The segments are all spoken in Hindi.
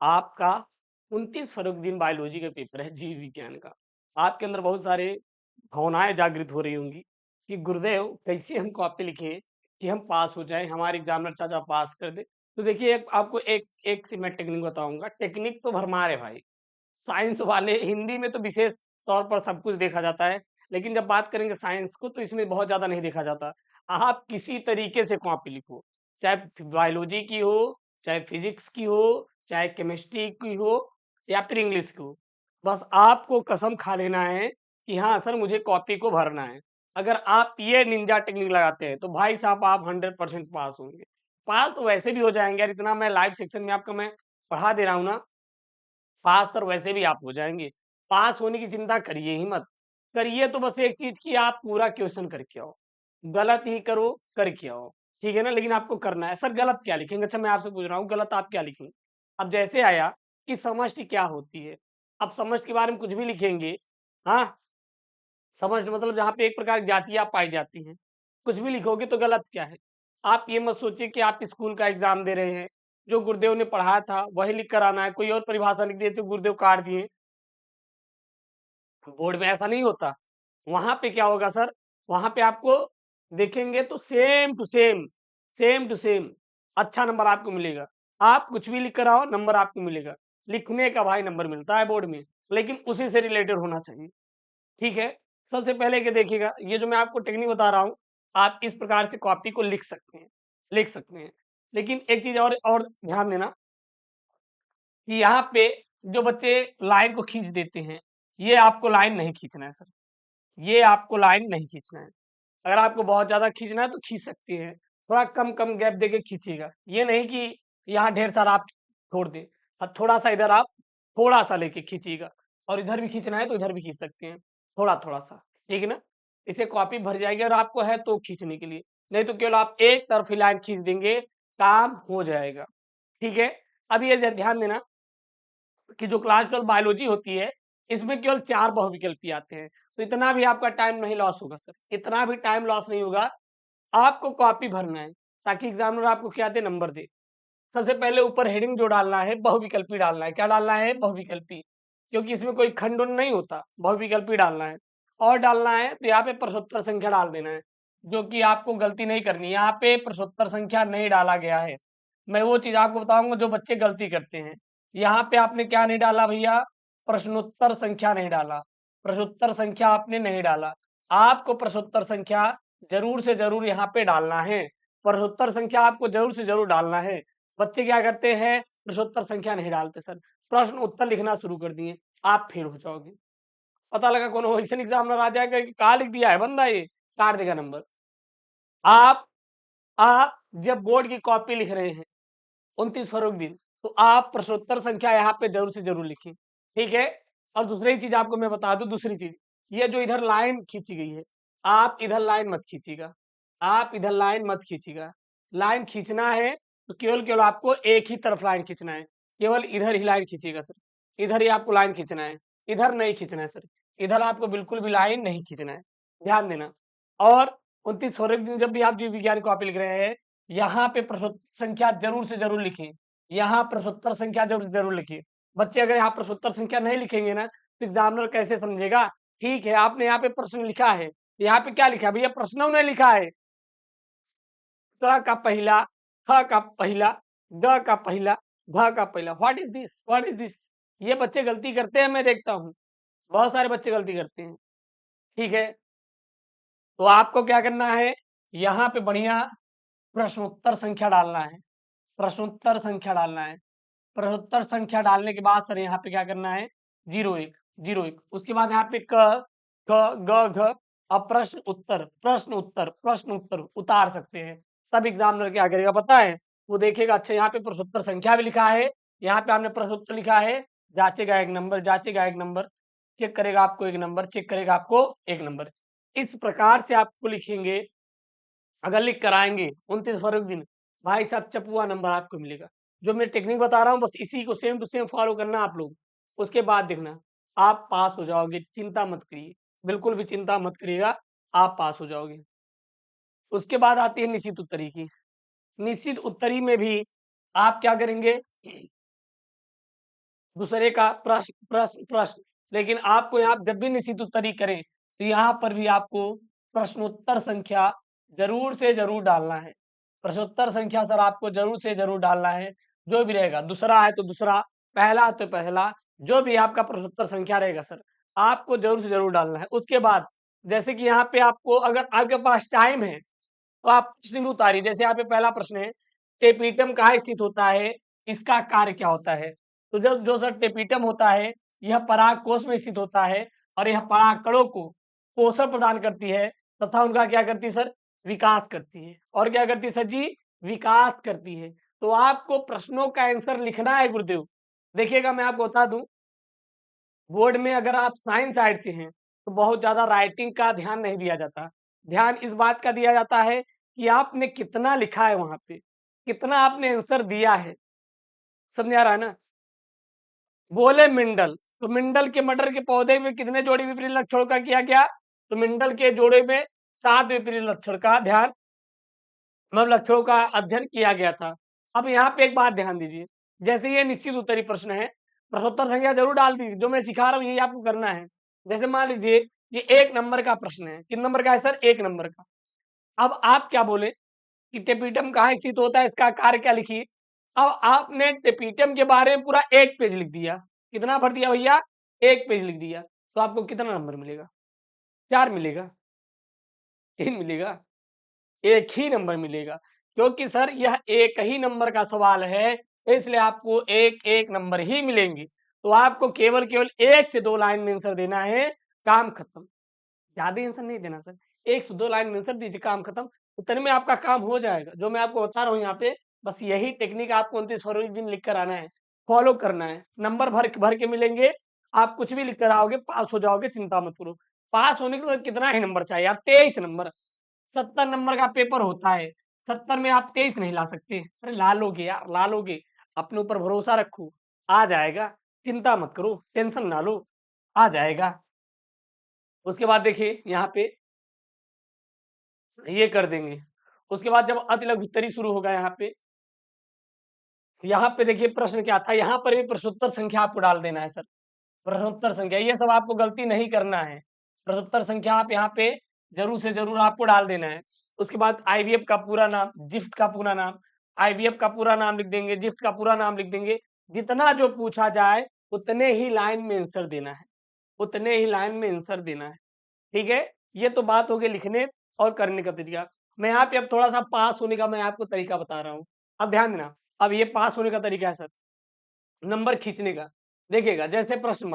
आपका 29 फर्रुखदीन बायोलॉजी का पेपर है, जीव विज्ञान का। आपके अंदर बहुत सारे भावनाएँ जागृत हो रही होंगी कि गुरुदेव कैसे हम कॉपी लिखें कि हम पास हो जाएँ, हमारे एग्ज़ामिनर चाचा पास कर दे। तो देखिए एक आपको एक एक सी मैं टेक्निक बताऊँगा, टेक्निक तो भरमार है भाई। साइंस वाले हिंदी में तो विशेष तौर पर सब कुछ देखा जाता है, लेकिन जब बात करेंगे साइंस को तो इसमें बहुत ज़्यादा नहीं देखा जाता। आप किसी तरीके से कॉपी लिखो, चाहे बायोलॉजी की हो, चाहे फिज़िक्स की हो, चाहे केमिस्ट्री की हो या फिर इंग्लिश की हो। बस आपको कसम खा लेना है कि हाँ सर मुझे कॉपी को भरना है। अगर आप ये निंजा टेक्निक लगाते हैं तो भाई साहब आप 100% पास होंगे। पास तो वैसे भी हो जाएँगे यार, इतना मैं लाइव सेक्शन में आपको मैं पढ़ा दे रहा हूँ ना, पास सर वैसे भी आप हो जाएँगे। पास होने की चिंता करिए ही मत। करिए तो बस एक चीज़ कि आप पूरा क्वेश्चन करके आओ। गलत ही करो, करके आओ। ठीक है ना? लेकिन आपको करना है। सर गलत क्या लिखेंगे? अच्छा मैं आपसे पूछ रहा हूँ गलत आप क्या लिखेंगे? अब जैसे आया कि समष्टि क्या होती है? अब समष्टि के बारे में कुछ भी लिखेंगे, हाँ? समष्टि मतलब जहाँ पे एक प्रकार की जातियाँ पाई जाती हैं। कुछ भी लिखोगे तो गलत क्या है? आप ये मत सोचिए कि आप स्कूल का एग्ज़ाम दे रहे हैं, जो गुरुदेव ने पढ़ाया था वही लिख कर आना है, कोई और परिभाषा लिख दिए तो गुरुदेव काट दिए। बोर्ड में ऐसा नहीं होता। वहाँ पे क्या होगा सर, वहाँ पे आपको देखेंगे तो सेम टू सेम अच्छा नंबर आपको मिलेगा। आप कुछ भी लिख कर आओ, नंबर आपको मिलेगा। लिखने का भाई नंबर मिलता है बोर्ड में, लेकिन उसी से रिलेटेड होना चाहिए। ठीक है? सबसे पहले कि देखिएगा, ये जो मैं आपको टेक्निक बता रहा हूँ, आप इस प्रकार से कॉपी को लिख सकते हैं। लेकिन एक चीज़ और ध्यान देना कि यहाँ पे जो बच्चे लाइन को खींच देते हैं, ये आपको लाइन नहीं खींचना है सर। ये आपको लाइन नहीं खींचना है। अगर आपको बहुत ज़्यादा खींचना है तो खींच सकती हैं। थोड़ा कम-कम गैप देके खींचिएगा। ये नहीं कि यहाँ ढेर सारा आप छोड़ दें। थोड़ा-सा इधर आप थोड़ा-सा लेके खींचिएगा और इधर भी खींचना है तो इधर भी खींच सकते हैं, थोड़ा-थोड़ा सा। ठीक है ना? इससे कॉपी भर जाएगी और आपको है तो खींचने के लिए। नहीं तो केवल आप एक तरफ ही लाइन खींच देंगे, काम हो जाएगा। ठीक है? अब ये ध्यान देना कि जो क्लास 12 बायोलॉजी होती है, इसमें केवल 4 बहुविकल्पी आते हैं। तो इतना भी आपका टाइम नहीं लॉस होगा सर, इतना भी टाइम लॉस नहीं होगा। आपको कॉपी भरना है, ताकि एग्ज़ामिनर आपको क्या दे नंबर दे। सबसे पहले ऊपर हेडिंग जो डालना है, बहुविकल्पी डालना है। क्या डालना है? बहुविकल्पी। क्योंकि इसमें कोई खंड-उंड नहीं होता, बहुविकल्पी डालना है। और डालना है तो यहाँ पे प्रश्नोत्तर संख्या डाल देना है, जो कि आपको गलती नहीं करनी है। यहाँ पे प्रश्नोत्तर संख्या नहीं डाला गया है। मैं वो चीज़ आपको बताऊँगा जो बच्चे गलती करते हैं। यहाँ पे आपने क्या नहीं डाला भैया? प्रश्नोत्तर संख्या नहीं डाला। प्रश्नोत्तर संख्या आपने नहीं डाला। आपको प्रश्नोत्तर संख्या ज़रूर से ज़रूर यहाँ पे डालना है। प्रश्नोत्तर संख्या आपको ज़रूर से ज़रूर डालना है। बच्चे क्या करते हैं? प्रश्नोत्तर संख्या नहीं डालते सर। प्रश्न उत्तर लिखना शुरू कर दिए, आप फेल हो जाओगे। पता लगा कोनो ऐसन एग्ज़ामिनर आ जाएगा कि कहाँ लिख दिया है बंदा ये, काट देगा नंबर। आप आप जब बोर्ड की कॉपी लिख रहे हैं 29 फर्रुखदीन, तो आप प्रश्नोत्तर संख्या यहाँ पे ज़रूर से ज़रूर लिखिए, ठीक है? और दूसरी चीज़ आपको मैं बता दूँ दूसरी चीज़, ये जो इधर लाइन खींची गई है, आप इधर लाइन मत खींचिएगा, आप इधर लाइन मत खींचिएगा। लाइन खींचना है तो केवल आपको एक ही तरफ लाइन खींचना है, केवल इधर ही लाइन खींचिएगा सर, इधर ही आपको लाइन खींचना है, इधर नहीं खींचना है सर, इधर आपको बिल्कुल भी लाइन नहीं खींचना है, ध्यान देना। और 29 फर्रुखदीन जब भी आप जीव विज्ञान की कॉपी लिख रहे हैं, यहाँ पे प्रश्नोत्तर संख्या ज़रूर से ज़रूर लिखिए। यहाँ प्रश्नोत्तर संख्या ज़रूर लिखिए। बच्चे अगर यहाँ प्रश्नोत्तर संख्या नहीं लिखेंगे ना, तो एग्ज़ामिनर कैसे समझेगा? ठीक है, आपने यहाँ पे प्रश्न लिखा है, तो यहाँ पे क्या लिखा है? भैया प्रश्नों में लिखा है, क का पहला, ख का पहला, ग का पहला, भ का पहला। What is this? What is this? ये बच्चे गलती करते हैं, मैं देखता हूँ। बहुत सारे बच्चे गलती करते हैं, ठीक है? तो आपको क्या करना है, यहाँ पे बढ़िया प्रश्नोत्तर संख्या डालना है, प्रश्नोत्तर संख्या डालना है। प्रश्नोत्तर संख्या डालने के बाद सर यहाँ पे क्या करना है 01 01 उसके बाद यहाँ पे क, ख, ग, घ अब प्रश्न उत्तर उतार सकते हैं। तब एग्जामिनर क्या करेगा पता है? वो देखेगा अच्छा यहाँ पे प्रश्नोत्तर संख्या भी लिखा है, यहाँ पे आपने प्रश्नोत्तर लिखा है, जाँचेगा 1 नंबर, चेक करेगा आपको 1 नंबर, चेक करेगा आपको 1 नंबर। इस प्रकार से आपको लिखेंगे अगर लिख कर आएँगे 29 फर्रुखदीन, भाई साहब चपुआ नंबर आपको मिलेगा। जो मैं टेक्निक बता रहा हूँ बस इसी को सेम टू सेम फॉलो करना आप लोग। उसके बाद देखना, आप पास हो जाओगे, चिंता मत करिए। बिल्कुल भी चिंता मत करिएगा, आप पास हो जाओगे। उसके बाद आती है निश्चित उत्तरी की। निश्चित उत्तरी में भी आप क्या करेंगे दूसरे का प्रश्न प्रश्न प्रश्न। लेकिन आपको यहाँ जब भी निश्चित उत्तर ही करें तो यहाँ पर भी आपको प्रश्नोत्तर संख्या जरूर से जरूर डालना है। प्रश्नोत्तर संख्या सर आपको जरूर से जरूर डालना है, जो भी रहेगा, दूसरा है तो दूसरा, पहला है तो पहला, जो भी आपका प्रश्नोत्तर संख्या रहेगा सर आपको जरूर से जरूर डालना है। उसके बाद जैसे कि यहाँ पे आपको अगर आपके पास टाइम है तो आप प्रश्न भी उतारिए। जैसे यहाँ पे पहला प्रश्न है, टेपीटम कहाँ स्थित होता है, इसका कार्य क्या होता है? तो जब जो सर टेपीटम होता है यह पराग कोष में स्थित होता है और यह परागकणों को पोषण प्रदान करती है तथा उनका क्या करती है सर, विकास करती है। और क्या करती है सर जी, विकास करती है। तो आपको प्रश्नों का आंसर लिखना है गुरुदेव। देखिएगा मैं आपको बता दूं, बोर्ड में अगर आप साइंस साइड से हैं तो बहुत ज्यादा राइटिंग का ध्यान नहीं दिया जाता। ध्यान इस बात का दिया जाता है कि आपने कितना लिखा है, वहां पे कितना आपने आंसर दिया है। समझ आ रहा है ना? बोले मिंडल, तो मिंडल के मटर के पौधे में कितने जोड़ी विपरीत लक्षणों का किया गया? तो मिंडल के जोड़े में 7 विपरीत लक्षण का ध्यान, मतलब लक्षणों का अध्ययन किया गया था। अब यहाँ पे एक बात ध्यान दीजिए, जैसे ये निश्चित उत्तरी प्रश्न है, प्रश्नोत्तर संख्या जरूर डाल दीजिए। जो मैं सिखा रहा हूँ यही आपको करना है। जैसे मान लीजिए ये 1 नंबर का प्रश्न है। कितने नंबर का है सर? 1 नंबर का। अब आप क्या बोले कि टेपीटम कहाँ स्थित होता है, इसका कार्य क्या लिखिए। अब आपने टेपीटम के बारे में पूरा 1 पेज लिख दिया। कितना भर दिया भैया? 1 पेज लिख दिया। तो आपको कितना नंबर मिलेगा? 4 मिलेगा? 3 मिलेगा? एक ही नंबर मिलेगा, क्योंकि सर यह एक ही नंबर का सवाल है, इसलिए आपको एक एक नंबर ही मिलेंगे। तो आपको केवल केवल 1 से 2 लाइन में आंसर देना है, काम खत्म। ज्यादा आंसर नहीं देना सर, 1 से 2 लाइन में आंसर दीजिए, काम खत्म। उतने में आपका काम हो जाएगा। जो मैं आपको बता रहा हूँ यहाँ पे, बस यही टेक्निक आपको 29 फरवरी के दिन लिख कर आना है, फॉलो करना है। नंबर भर भर के मिलेंगे, आप कुछ भी लिख कर आओगे पास हो जाओगे, चिंता मत करो। पास होने के लिए कितना ही नंबर चाहिए आप? 23 नंबर। 70 नंबर का पेपर होता है, 70 में आप 23 नहीं ला सकते? अरे ला लोगे यार, ला लोगे। अपने ऊपर भरोसा रखो, आ जाएगा। चिंता मत करो, टेंशन ना लो, आ जाएगा। उसके बाद देखिए यहाँ पे ये कर देंगे। उसके बाद जब अति लघु उत्तरी शुरू होगा यहाँ पे देखिए प्रश्न क्या था, यहाँ पर भी प्रश्नोत्तर संख्या आपको डाल देना है सर। प्रश्नोत्तर संख्या ये सब आपको गलती नहीं करना है। प्रश्नोत्तर संख्या आप यहाँ पे जरूर से जरूर आपको डाल देना है। उसके बाद आईवीएफ का पूरा नाम, जिफ्ट का पूरा नाम, आईवीएफ का पूरा नाम लिख देंगे, जिफ्ट का पूरा नाम लिख देंगे। जितना जो पूछा जाए उतने ही लाइन में आंसर देना है, उतने ही लाइन में आंसर देना है। ठीक है, ये तो बात हो गई लिखने और करने का तरीका। मैं यहाँ पे अब थोड़ा सा पास होने का मैं आपको तरीका बता रहा हूँ। अब ध्यान देना, अब ये पास होने का तरीका है सर, नंबर खींचने का। देखिएगा जैसे प्रश्न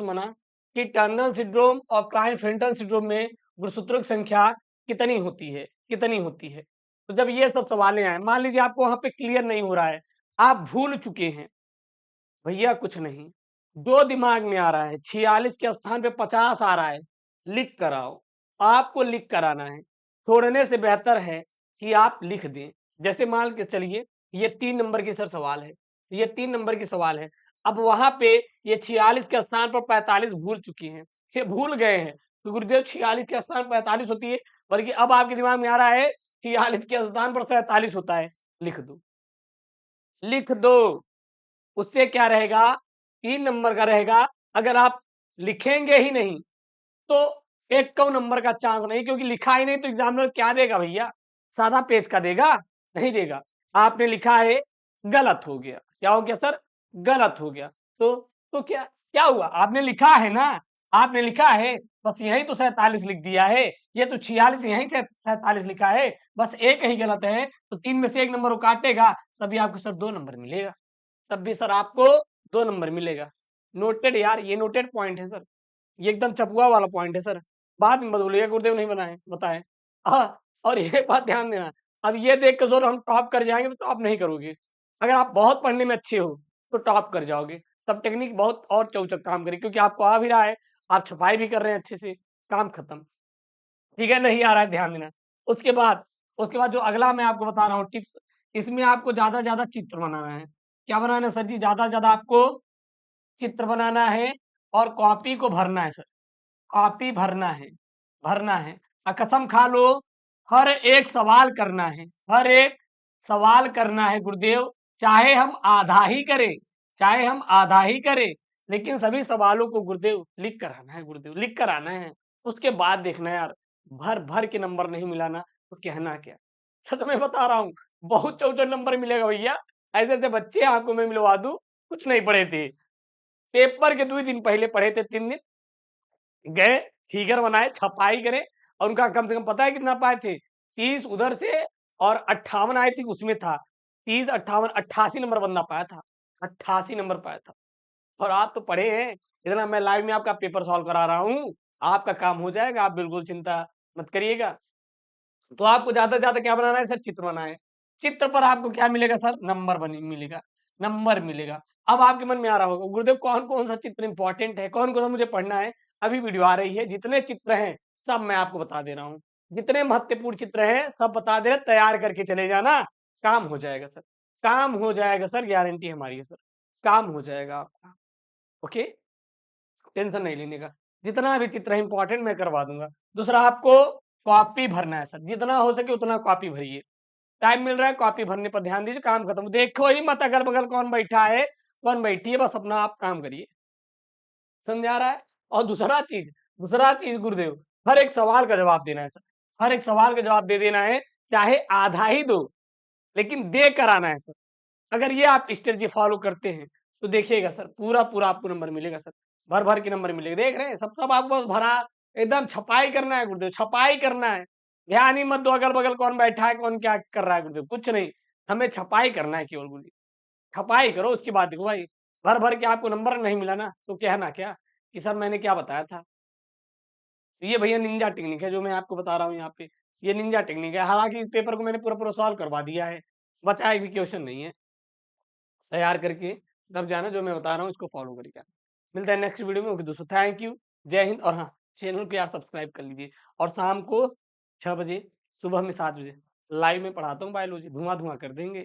बना कि टर्नर सिंड्रोम और क्लाइंट-फेल्टन सिंड्रोम में गुणसूत्रों की संख्या कितनी होती है, कितनी होती है? तो जब ये सब सवालें आए, मान लीजिए आपको वहां पे क्लियर नहीं हो रहा है, आप भूल चुके हैं, भैया कुछ नहीं, जो दिमाग में आ रहा है 46 के स्थान पे 50 आ रहा है, लिख कर आओ। आपको लिख कर आना है, छोड़ने से बेहतर है कि आप लिख दें। जैसे मान के चलिए ये 3 नंबर की सर सवाल है, ये 3 नंबर की सवाल है। अब वहां पे ये 46 के स्थान पर 45 भूल चुकी हैं, ये भूल गए हैं तो गुरुदेव 46 के स्थान 45 होती है, बल्कि अब आपके दिमाग में आ रहा है 46 के स्थान पर 47 होता है। लिख दो, लिख दो। उससे क्या रहेगा, 3 नंबर का रहेगा। अगर आप लिखेंगे ही नहीं तो एक कौ नंबर का चांस नहीं, क्योंकि लिखा ही नहीं तो एग्जामिनर क्या देगा भैया? सादा पेज का देगा? नहीं देगा। आपने लिखा है, गलत हो गया। क्या हो गया सर? गलत हो गया। तो क्या क्या हुआ? आपने लिखा है ना, आपने लिखा है, बस यही तो 47 लिख दिया है। ये तो 46 यहीं से 47 लिखा है, बस एक ही गलत है। तो 3 में से 1 नंबर वो काटेगा, तभी आपको सर 2 नंबर मिलेगा। तब भी सर आपको 2 नंबर मिलेगा। नोटेड यार, ये नोटेड पॉइंट है सर, ये एकदम चपुआ वाला पॉइंट है सर। बाद में मत बोलिएगा गुरुदेव नहीं बनाए बताए। और ये बात ध्यान देना, अब ये देख के जोर हम टॉप कर जाएंगे तो टॉप नहीं करोगे। अगर आप बहुत पढ़ने में अच्छे हो तो टॉप कर जाओगे, तब टेक्निक बहुत और चौचक काम करेगी, क्योंकि आपको आ भी रहा है, आप छपाई भी कर रहे हैं अच्छे से, काम खत्म। ठीक है, नहीं आ रहा है ध्यान देना। उसके बाद उसके बाद जो अगला मैं आपको बता रहा हूँ टिप्स, इसमें आपको ज्यादा से ज्यादा चित्र बनाना है। क्या बनाना है सर जी? ज्यादा से ज्यादा आपको चित्र बनाना है और कॉपी को भरना है सर, कॉपी भरना है, भरना है। कसम खा लो, हर एक सवाल करना है, हर एक सवाल करना है गुरुदेव, चाहे हम आधा ही करें, चाहे हम आधा ही करें, लेकिन सभी सवालों को गुरुदेव लिख कर आना है, गुरुदेव लिख कर आना है। उसके बाद देखना यार, भर-भर के नंबर नहीं मिला ना, तो कहना क्या? सच में बता रहा हूँ, बहुत चौचर नंबर मिलेगा भैया। ऐसे-ऐसे बच्चे आँखों में मिलवा दूँ, कुछ नहीं पढ़े थे। पेपर के 2 दिन पहले पढ़े थे, 3 दिन गए, फिगर बनाए, छपाई करे और उनका कम से कम पता है कितना पाए थे? 30 उधर से और 58 आई थिंक उसमें था। 30, 58, 88 नंबर बंदा पाया था। 88 नंबर पाया था। और आप तो पढ़े हैं, इतना मैं लाइव में आपका पेपर सॉल्व करा रहा हूँ, आपका काम हो जाएगा, आप बिल्कुल चिंता मत करिएगा। तो आपको ज़्यादा से ज़्यादा क्या बनाना है सर? चित्र बनाना है। चित्र पर आपको क्या मिलेगा सर? नंबर बनी मिलेगा, नंबर मिलेगा। अब आपके मन में आ रहा होगा, गुरुदेव कौन-कौन सा चित्र इम्पोर्टेंट है? कौन-कौन सा मुझे पढ़ना है? अभी वीडियो आ रही है, जितने चित्र हैं, सब मैं आपको बता दे रहा हूँ। जितने महत्वपूर्ण चित्र हैं, सब बता दे रहे, तैयार करके चले जाना, काम हो जाएगा सर। काम हो जाएगा सर, गारंटी हमारी है सर। काम हो जाएगा आपका, ओके? टेंशन नहीं लेने का। जितना भी चित्र है इम्पोर्टेंट मैं करवा दूँगा। दूसरा आपको कॉपी भरना है सर, जितना हो सके उतना कॉपी भरिए। टाइम मिल रहा है कॉपी भरने पर ध्यान दीजिए, काम खत्म। देखो ही मत अगल-बगल कौन बैठा है, कौन बैठी है, बस अपना आप काम करिए। समझ आ रहा है? और दूसरा चीज़ गुरुदेव, हर एक सवाल का जवाब देना है सर। हर एक सवाल का जवाब दे देना है, चाहे आधा ही दो, लेकिन दे कर आना है सर। अगर ये आप स्ट्रेटजी फॉलो करते हैं, तो देखिएगा सर पूरा-पूरा आपको नंबर मिलेगा सर। भर-भर के नंबर मिलेगा। देख रहे हैं सब आपको भरा एकदम छपाई करना है गुरुदेव, छपाई करना है। ध्यान ही मत दो अगल-बगल कौन बैठा है, कौन क्या कर रहा है गुरुदेव, कुछ नहीं। हमें छपाई करना है केवल गुरुजी। छपाई करो उसके बाद देखो भाई, भर-भर के आपको नंबर नहीं मिला ना, तो कहना क्या कि सर मैंने क्या बताया था। तो ये भैया निंजा टेक्निक है जो मैं आपको बता रहा हूँ यहाँ पे। ये निंजा टेक्निक है। हालाँकि इस पेपर को मैंने पूरा-पूरा सॉल्व करवा दिया है। बचा एक भी क्वेश्चन नहीं है। तैयार करके तब जाना जो मैं बता रहा हूँ इसको फॉलो करके आना। मिलता है नेक्स्ट वीडियो में। ओके दोस्तों, थैंक यू, जय हिंद। और हाँ, चैनल को यार सब्सक्राइब कर लीजिए। और शाम को 6 बजे, सुबह में 7 बजे लाइव में पढ़ाता हूँ बायोलॉजी, धुआँ-धुआँ कर देंगे।